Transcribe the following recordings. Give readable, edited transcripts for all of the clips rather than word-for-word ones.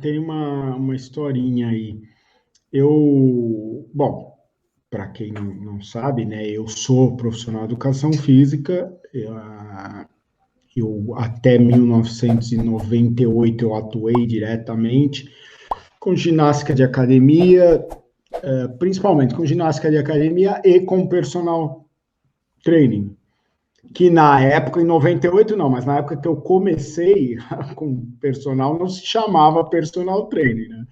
Tem uma historinha aí. Bom, para quem não sabe, né, eu sou profissional de educação física. Eu até 1998 eu atuei diretamente com ginástica de academia, principalmente com ginástica de academia e com personal training. Que na época, em 98 não, mas na época que eu comecei com personal, não se chamava personal trainer, né?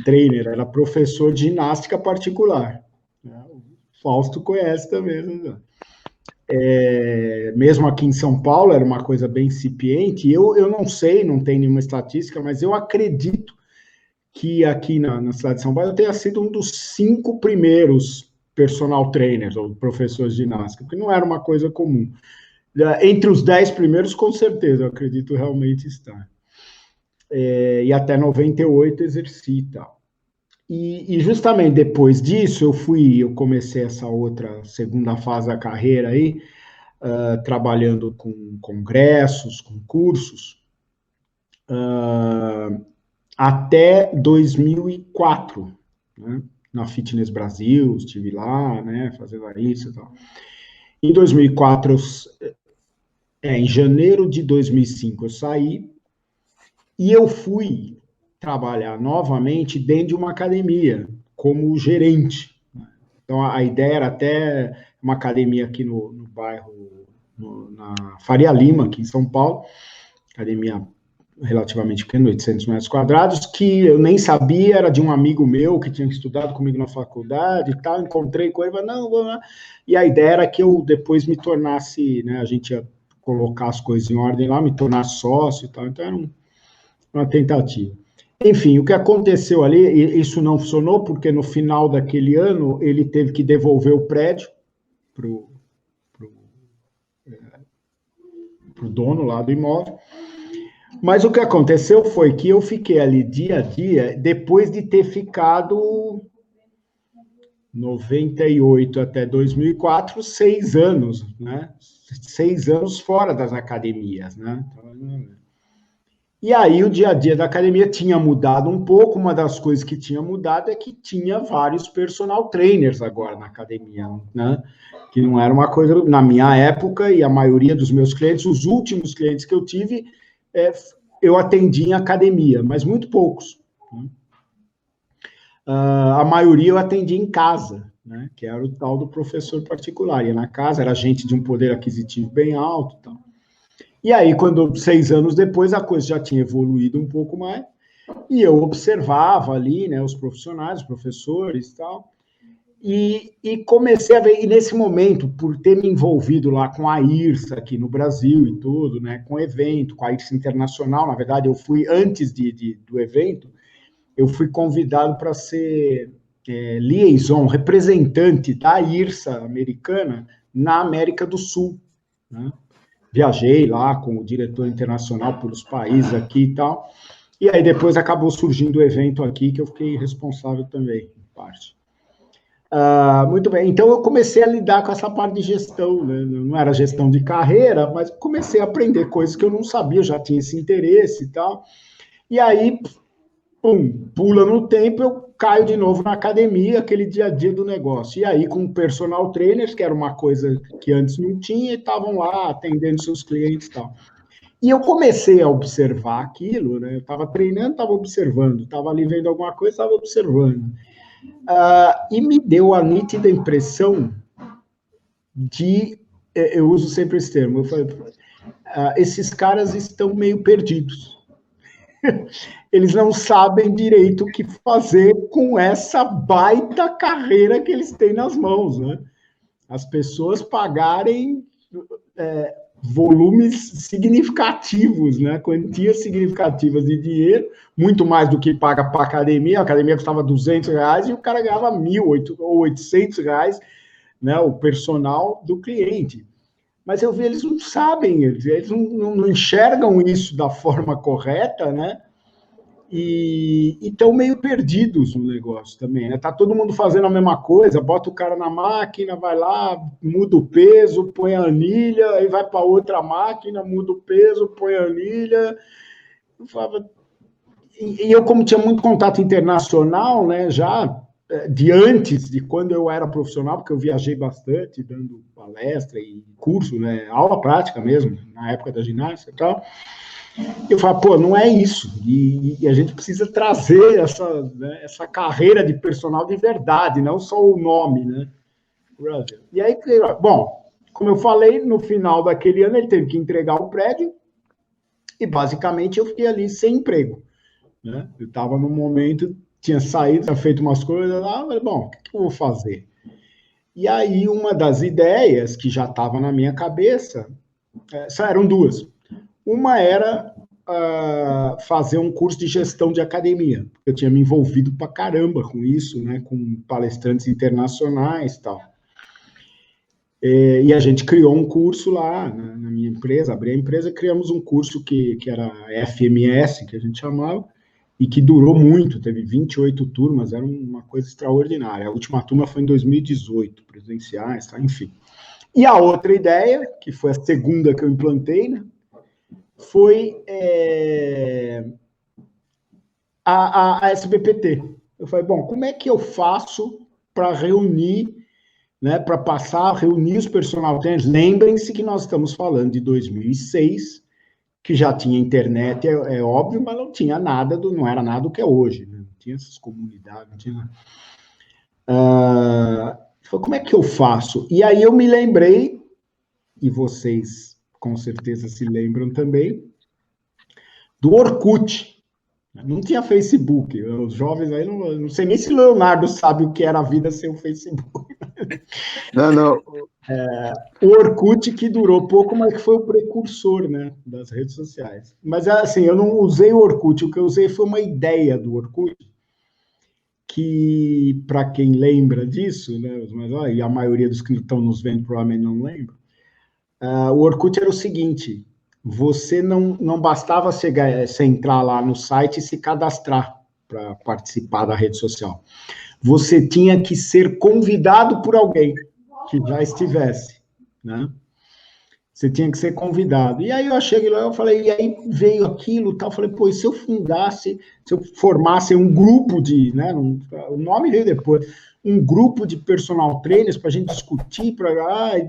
Trainer, era professor de ginástica particular. O Fausto conhece também, né? Mesmo aqui em São Paulo, era uma coisa bem incipiente. Eu não sei, não tem nenhuma estatística, mas eu acredito que aqui na cidade de São Paulo eu tenha sido um dos 5 primeiros personal trainers ou professores de ginástica, porque não era uma coisa comum. Entre os 10 primeiros, com certeza, eu acredito realmente estar. E até 98 exerci e tal. E justamente depois disso, eu comecei essa outra segunda fase da carreira aí, trabalhando com congressos, com cursos, até 2004, né? Na Fitness Brasil, estive lá, né, fazendo isso e tal. Em 2004, em janeiro de 2005, eu saí e eu fui trabalhar novamente dentro de uma academia, como gerente. Então, a ideia era até uma academia aqui no bairro, na Faria Lima, aqui em São Paulo, academia relativamente pequena, 800 metros quadrados, que eu nem sabia, era de um amigo meu que tinha estudado comigo na faculdade e tal, encontrei com ele, falei, não, vamos lá. E a ideia era que eu depois me tornasse, né, a gente ia colocar as coisas em ordem lá, me tornar sócio e tal, então era uma tentativa. Enfim, o que aconteceu ali, isso não funcionou, porque no final daquele ano ele teve que devolver o prédio para o dono lá do imóvel. Mas o que aconteceu foi que eu fiquei ali dia a dia, depois de ter ficado 98 até 2004, 6 anos, né? 6 anos fora das academias, né? E aí o dia a dia da academia tinha mudado um pouco. Uma das coisas que tinha mudado é que tinha vários personal trainers agora na academia, né? Que não era uma coisa na minha época, e a maioria dos meus clientes, os últimos clientes que eu tive, eu atendi em academia, mas muito poucos. Né? A maioria eu atendi em casa, né? Que era o tal do professor particular. Ia na casa, era gente de um poder aquisitivo bem alto. Tal. E aí, 6 anos depois, a coisa já tinha evoluído um pouco mais, e eu observava ali, né, os profissionais, os professores e tal, e comecei a ver, e nesse momento, por ter me envolvido lá com a IRSA aqui no Brasil e tudo, né, com o evento, com a IRSA Internacional, na verdade, eu fui, antes do evento, eu fui convidado para ser liaison, representante da IRSA americana na América do Sul, né? Viajei lá com o diretor internacional pelos países aqui e tal, e aí depois acabou surgindo o evento aqui, que eu fiquei responsável também, em parte. Muito bem, então eu comecei a lidar com essa parte de gestão, né? Não era gestão de carreira, mas comecei a aprender coisas que eu não sabia, eu já tinha esse interesse e tal, e aí, pula no tempo, eu caio de novo na academia, aquele dia a dia do negócio. E aí, com personal trainers, que era uma coisa que antes não tinha, e estavam lá atendendo seus clientes e tal. E eu comecei a observar aquilo, né? Eu estava treinando, estava observando, estava ali vendo alguma coisa, estava observando. E me deu a nítida impressão de, eu uso sempre esse termo, eu falei, esses caras estão meio perdidos. Eles não sabem direito o que fazer com essa baita carreira que eles têm nas mãos, né? As pessoas pagarem volumes significativos, né? Quantias significativas de dinheiro, muito mais do que paga para a academia custava R$ 200 e o cara ganhava 1.000 ou R$ 800, né? O personal do cliente. Mas eu vi, eles não sabem, eles não enxergam isso da forma correta, né? E estão meio perdidos no negócio também. Né? Tá todo mundo fazendo a mesma coisa, bota o cara na máquina, vai lá, muda o peso, põe a anilha, aí vai para outra máquina, muda o peso, põe a anilha. Eu falava, e eu, como tinha muito contato internacional, né, já de antes de quando eu era profissional, porque eu viajei bastante, dando palestra e curso, né, aula prática mesmo, na época da ginástica e tal, eu falo, pô, não é isso, e a gente precisa trazer né, essa carreira de personal de verdade, não só o nome, né? E aí, bom, como eu falei, no final daquele ano ele teve que entregar o prédio e basicamente eu fiquei ali sem emprego, né? Eu estava num momento, tinha saído, tinha feito umas coisas lá, falei, bom, o que eu vou fazer? E aí uma das ideias que já estava na minha cabeça, só eram duas. Uma era fazer um curso de gestão de academia. Eu tinha me envolvido pra caramba com isso, né, com palestrantes internacionais e tal. E a gente criou um curso lá na minha empresa, abri a empresa, criamos um curso que era FMS, que a gente chamava, e que durou muito, teve 28 turmas, era uma coisa extraordinária. A última turma foi em 2018, presenciais, tá? Enfim. E a outra ideia, que foi a segunda que eu implantei, né, foi a SBPT. Eu falei, bom, como é que eu faço para reunir, né, para passar, reunir os personal trainers? Lembrem-se que nós estamos falando de 2006, que já tinha internet, é óbvio, mas não tinha nada, não era nada do que é hoje, né? Não tinha essas comunidades, não tinha nada. Como é que eu faço? E aí eu me lembrei, e vocês com certeza se lembram também, do Orkut. Não tinha Facebook. Os jovens aí, não sei nem se o Leonardo sabe o que era a vida sem o Facebook. Não. O Orkut, que durou pouco, mas que foi o precursor, né, das redes sociais. Mas, assim, eu não usei o Orkut. O que eu usei foi uma ideia do Orkut, que, para quem lembra disso, né, e a maioria dos que estão nos vendo provavelmente não lembra, o Orkut era o seguinte: você não bastava você entrar lá no site e se cadastrar para participar da rede social. Você tinha que ser convidado por alguém que já estivesse, né? Você tinha que ser convidado. E aí eu cheguei lá, eu falei, e aí veio aquilo, tal, eu falei, pô, e se eu fundasse, se eu formasse um grupo de, né, o nome veio depois, um grupo de personal trainers para a gente discutir, para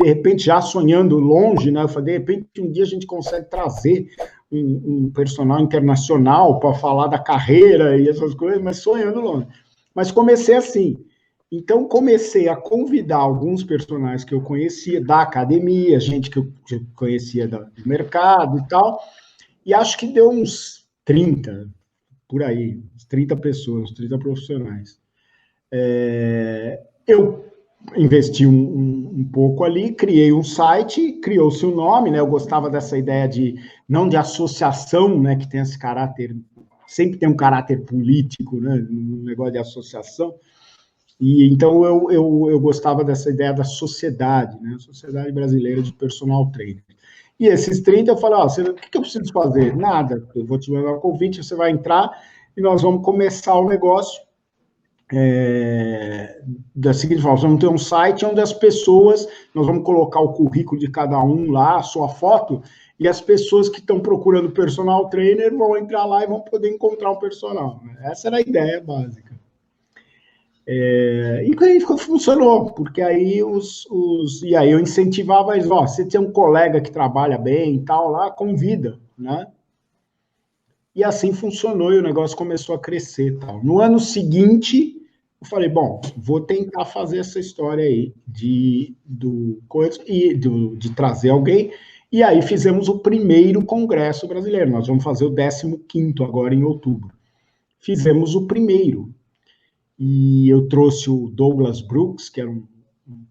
de repente, já sonhando longe, né? Eu falei, de repente, um dia a gente consegue trazer um personal internacional para falar da carreira e essas coisas, mas sonhando longe. Mas comecei assim. Então, comecei a convidar alguns personagens que eu conhecia da academia, gente que eu conhecia do mercado e tal, e acho que deu uns 30, por aí, uns 30 pessoas, uns 30 profissionais. Eu investi um pouco ali, criei um site, criou-se um nome, né? Eu gostava dessa ideia não de associação, né? Que tem esse caráter, sempre tem um caráter político, né? Um negócio de associação. E então eu gostava dessa ideia da sociedade, né? Sociedade Brasileira de Personal Trainer. E esses 30 eu falei, o que eu preciso fazer? Nada, eu vou te mandar um convite, você vai entrar e nós vamos começar o negócio da seguinte forma: nós vamos ter um site onde as pessoas, nós vamos colocar o currículo de cada um lá, a sua foto, e as pessoas que estão procurando personal trainer vão entrar lá e vão poder encontrar um personal. Essa era a ideia básica. E aí funcionou, porque aí e aí eu incentivava eles, você tem um colega que trabalha bem e tal lá, convida, né? E assim funcionou e o negócio começou a crescer. Tal. No ano seguinte, eu falei, bom, vou tentar fazer essa história aí de trazer alguém. E aí fizemos o primeiro congresso brasileiro. Nós vamos fazer o 15º agora em outubro. Fizemos o primeiro. E eu trouxe o Douglas Brooks, que era um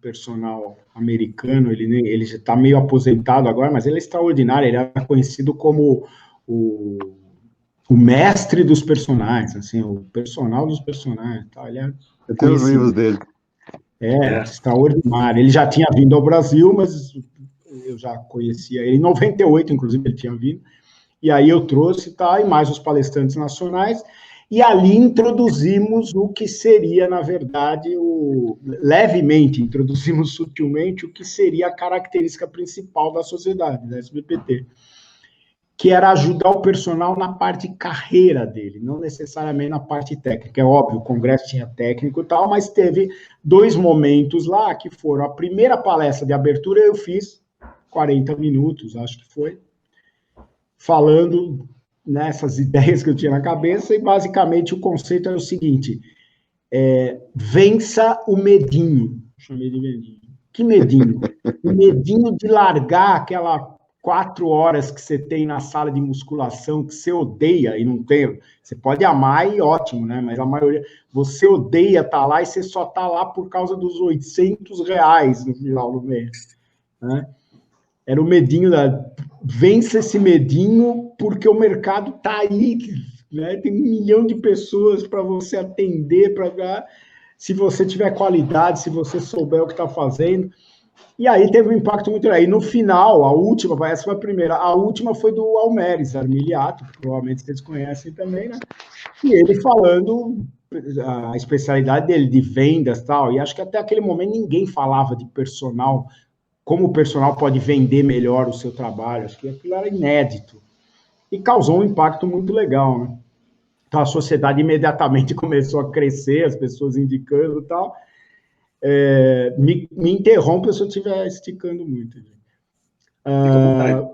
personal americano, ele já está meio aposentado agora, mas ele é extraordinário, ele era conhecido como o mestre dos personagens, assim, o personal dos personagens. Tá? Ele eu tenho os livros dele. Extraordinário. Ele já tinha vindo ao Brasil, mas eu já conhecia ele. Em 98, inclusive, ele tinha vindo. E aí eu trouxe, e mais os palestrantes nacionais. E ali introduzimos o que seria, na verdade, levemente, introduzimos sutilmente o que seria a característica principal da sociedade, da SBPT, que era ajudar o personal na parte carreira dele, não necessariamente na parte técnica. É óbvio, o congresso tinha técnico e tal, mas teve 2 momentos lá que foram: a primeira palestra de abertura eu fiz 40 minutos, acho que foi, falando nessas ideias que eu tinha na cabeça, e basicamente o conceito era o seguinte: vença o medinho. Chamei de medinho. Que medinho? O medinho de largar aquela 4 horas que você tem na sala de musculação, que você odeia e não tem. Você pode amar e ótimo, né? Mas a maioria, você odeia estar lá e você só está lá por causa dos R$800 no final do mês, né? Era o medinho vença esse medinho, porque o mercado está aí, né? Tem 1 milhão de pessoas para você atender, se você tiver qualidade, se você souber o que está fazendo. E aí teve um impacto muito grande. E no final, a última, essa foi a primeira, a última foi do Almeres Armiliato, provavelmente vocês conhecem também, né? E ele falando a especialidade dele de vendas e tal, e acho que até aquele momento ninguém falava de personal, como o personal pode vender melhor o seu trabalho. Acho que aquilo era inédito. E causou um impacto muito legal, né? Então a sociedade imediatamente começou a crescer, as pessoas indicando e tal. Me interrompa se eu estiver esticando muito.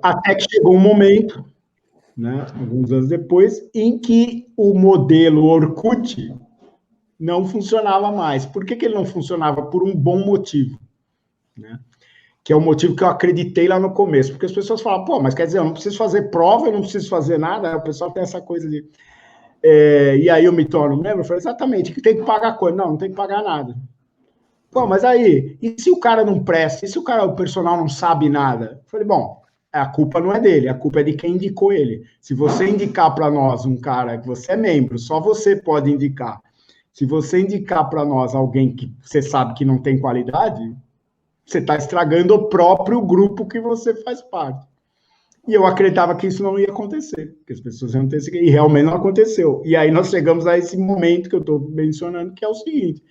Até que chegou um momento, né, alguns anos depois, em que o modelo Orkut não funcionava mais. Por que ele não funcionava? Por um bom motivo, né? Que é o motivo que eu acreditei lá no começo. Porque as pessoas falam, pô, mas quer dizer, eu não preciso fazer prova, eu não preciso fazer nada. O pessoal tem essa coisa de... e aí eu me torno membro? Eu falei, exatamente, que tem que pagar coisa. Não tem que pagar nada. Pô, mas aí, e se o cara não presta? E se o personal não sabe nada? Eu falei, bom, a culpa não é dele, a culpa é de quem indicou ele. Se você indicar para nós um cara que você é membro, só você pode indicar. Se você indicar para nós alguém que você sabe que não tem qualidade, você está estragando o próprio grupo que você faz parte. E eu acreditava que isso não ia acontecer, que as pessoas iam ter esse... E realmente não aconteceu. E aí nós chegamos a esse momento que eu estou mencionando, que é o seguinte...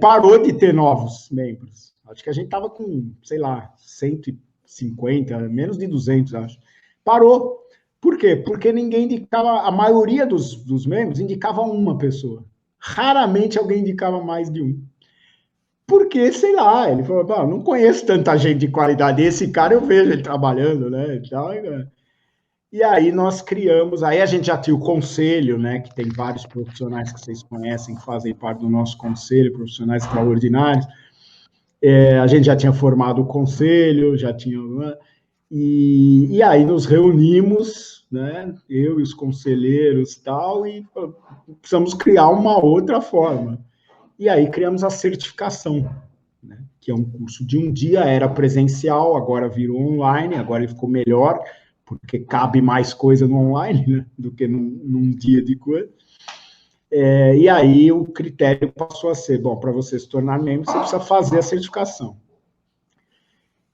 parou de ter novos membros. Acho que a gente estava com, sei lá, 150, menos de 200, acho. Parou. Por quê? Porque ninguém indicava, a maioria dos membros indicava uma pessoa. Raramente alguém indicava mais de um. Porque, sei lá, ele falou, não conheço tanta gente de qualidade, esse cara eu vejo ele trabalhando, né? E aí nós criamos, aí a gente já tinha o conselho, né, que tem vários profissionais que vocês conhecem, que fazem parte do nosso conselho, profissionais extraordinários. A gente já tinha formado o conselho, já tinha... E aí nos reunimos, né, eu e os conselheiros e tal, e precisamos criar uma outra forma. E aí criamos a certificação, né, que é um curso de um dia, era presencial, agora virou online, agora ele ficou melhor, porque cabe mais coisa no online, né, do que num dia de coisa. E aí o critério passou a ser, bom, para você se tornar membro, você precisa fazer a certificação.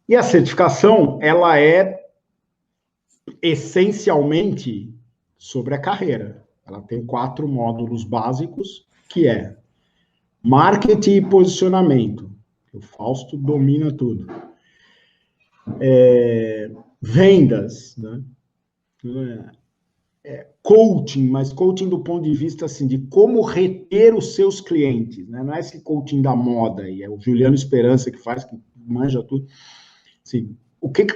E a certificação, ela é essencialmente sobre a carreira. Ela tem 4 módulos básicos, que é marketing e posicionamento. O Fausto domina tudo. Vendas, né? Coaching, mas coaching do ponto de vista assim, de como reter os seus clientes, né? Não é esse coaching da moda, e é o Juliano Esperança que faz, que manja tudo. Assim,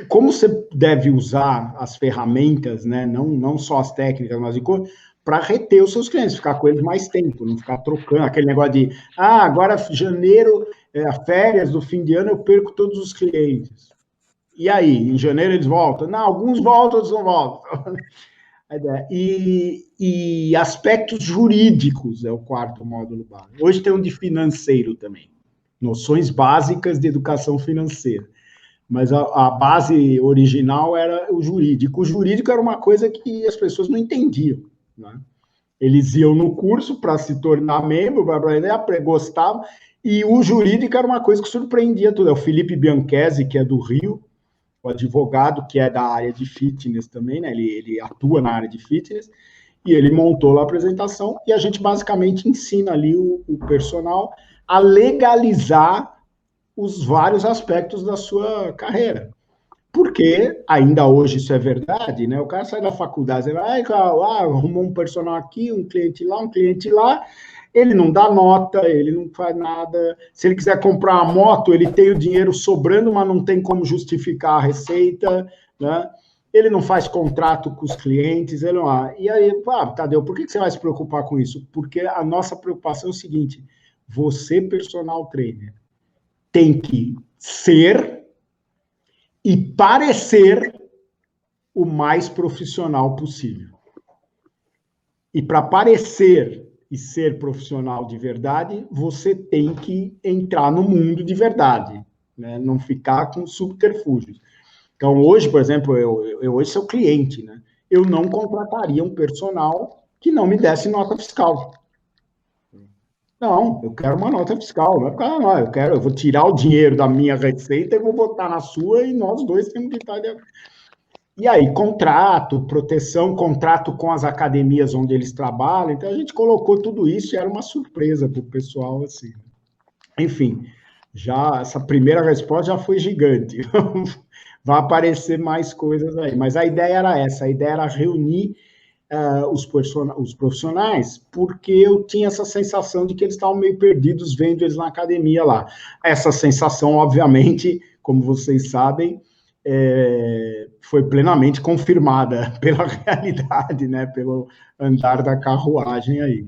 como você deve usar as ferramentas, né? Não só as técnicas, mas para reter os seus clientes, ficar com eles mais tempo, não ficar trocando aquele negócio de agora janeiro, férias do fim de ano, eu perco todos os clientes. E aí, em janeiro eles voltam? Não, alguns voltam, outros não voltam. E aspectos jurídicos é o 4º módulo básico. Hoje tem um de financeiro também. Noções básicas de educação financeira. Mas a base original era o jurídico. O jurídico era uma coisa que as pessoas não entendiam, né? Eles iam no curso para se tornar membro, gostavam, e o jurídico era uma coisa que surpreendia tudo. É o Felipe Bianchesi, que é do Rio, o advogado que é da área de fitness também, né? Ele atua na área de fitness, e ele montou lá a apresentação, e a gente basicamente ensina ali o personal a legalizar os vários aspectos da sua carreira. Porque ainda hoje isso é verdade, né? O cara sai da faculdade, ele vai, arrumou um personal aqui, um cliente lá, ele não dá nota, ele não faz nada. Se ele quiser comprar uma moto, ele tem o dinheiro sobrando, mas não tem como justificar a receita, né? Ele não faz contrato com os clientes, ele não. E aí, Tadeu, por que você vai se preocupar com isso? Porque a nossa preocupação é o seguinte: você, personal trainer, tem que ser e parecer o mais profissional possível. E para parecer e ser profissional de verdade, você tem que entrar no mundo de verdade, né? Não ficar com subterfúgios. Então, hoje, por exemplo, eu hoje sou cliente, né? Eu não contrataria um personal que não me desse nota fiscal. Não, eu quero uma nota fiscal, não é porque, não, eu vou tirar o dinheiro da minha receita e vou botar na sua e nós dois temos que estar de acordo. E aí, contrato, proteção, contrato com as academias onde eles trabalham. Então, a gente colocou tudo isso e era uma surpresa para o pessoal, assim. Enfim, já essa primeira resposta já foi gigante. Vai aparecer mais coisas aí. Mas a ideia era essa, a ideia era reunir os profissionais, porque eu tinha essa sensação de que eles estavam meio perdidos vendo eles na academia lá. Essa sensação, obviamente, como vocês sabem, foi plenamente confirmada pela realidade, né, pelo andar da carruagem aí.